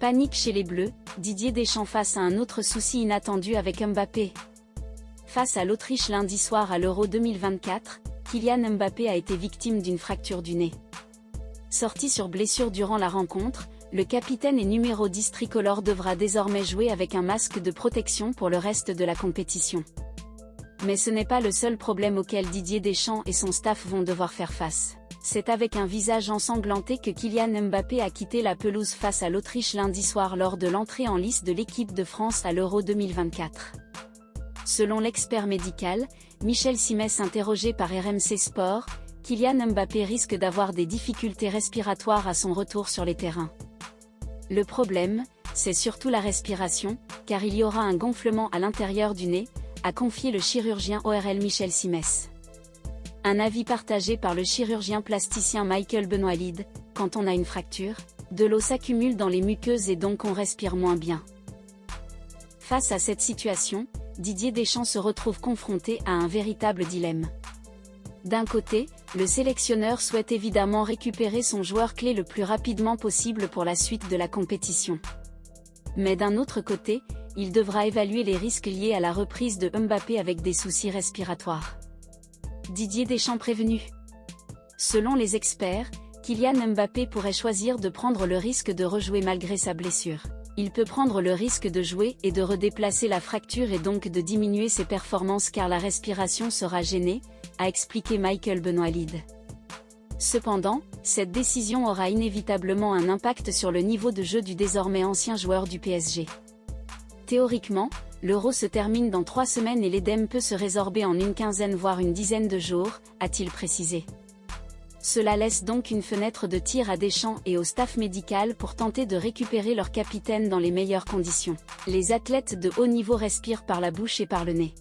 Panique chez les Bleus, Didier Deschamps face à un autre souci inattendu avec Mbappé. Face à l'Autriche lundi soir à l'Euro 2024, Kylian Mbappé a été victime d'une fracture du nez. Sorti sur blessure durant la rencontre, le capitaine et numéro 10 tricolore devra désormais jouer avec un masque de protection pour le reste de la compétition. Mais ce n'est pas le seul problème auquel Didier Deschamps et son staff vont devoir faire face. C'est avec un visage ensanglanté que Kylian Mbappé a quitté la pelouse face à l'Autriche lundi soir lors de l'entrée en lice de l'équipe de France à l'Euro 2024. Selon l'expert médical, Michel Simès interrogé par RMC Sport, Kylian Mbappé risque d'avoir des difficultés respiratoires à son retour sur les terrains. Le problème, c'est surtout la respiration, car il y aura un gonflement à l'intérieur du nez, a confié le chirurgien ORL Michel Simès. Un avis partagé par le chirurgien plasticien Michael Benoît-Lide, quand on a une fracture, de l'eau s'accumule dans les muqueuses et donc on respire moins bien. Face à cette situation, Didier Deschamps se retrouve confronté à un véritable dilemme. D'un côté, le sélectionneur souhaite évidemment récupérer son joueur clé le plus rapidement possible pour la suite de la compétition. Mais d'un autre côté, il devra évaluer les risques liés à la reprise de Mbappé avec des soucis respiratoires. Didier Deschamps prévenu. Selon les experts, Kylian Mbappé pourrait choisir de prendre le risque de rejouer malgré sa blessure. Il peut prendre le risque de jouer et de redéplacer la fracture et donc de diminuer ses performances car la respiration sera gênée, a expliqué Michael Benoît-Lide. Cependant, cette décision aura inévitablement un impact sur le niveau de jeu du désormais ancien joueur du PSG. Théoriquement, l'Euro se termine dans 3 semaines et l'édème peut se résorber en une quinzaine voire une dizaine de jours, a-t-il précisé. Cela laisse donc une fenêtre de tir à Deschamps et au staff médical pour tenter de récupérer leur capitaine dans les meilleures conditions. Les athlètes de haut niveau respirent par la bouche et par le nez.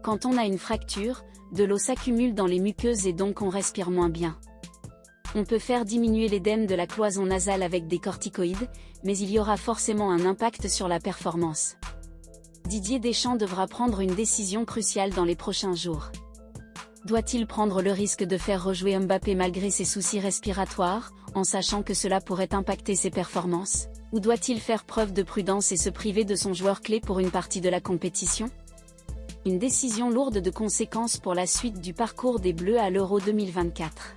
Quand on a une fracture, de l'eau s'accumule dans les muqueuses et donc on respire moins bien. On peut faire diminuer l'édème de la cloison nasale avec des corticoïdes, mais il y aura forcément un impact sur la performance. Didier Deschamps devra prendre une décision cruciale dans les prochains jours. Doit-il prendre le risque de faire rejouer Mbappé malgré ses soucis respiratoires, en sachant que cela pourrait impacter ses performances, ou doit-il faire preuve de prudence et se priver de son joueur clé pour une partie de la compétition? Une décision lourde de conséquences pour la suite du parcours des Bleus à l'Euro 2024.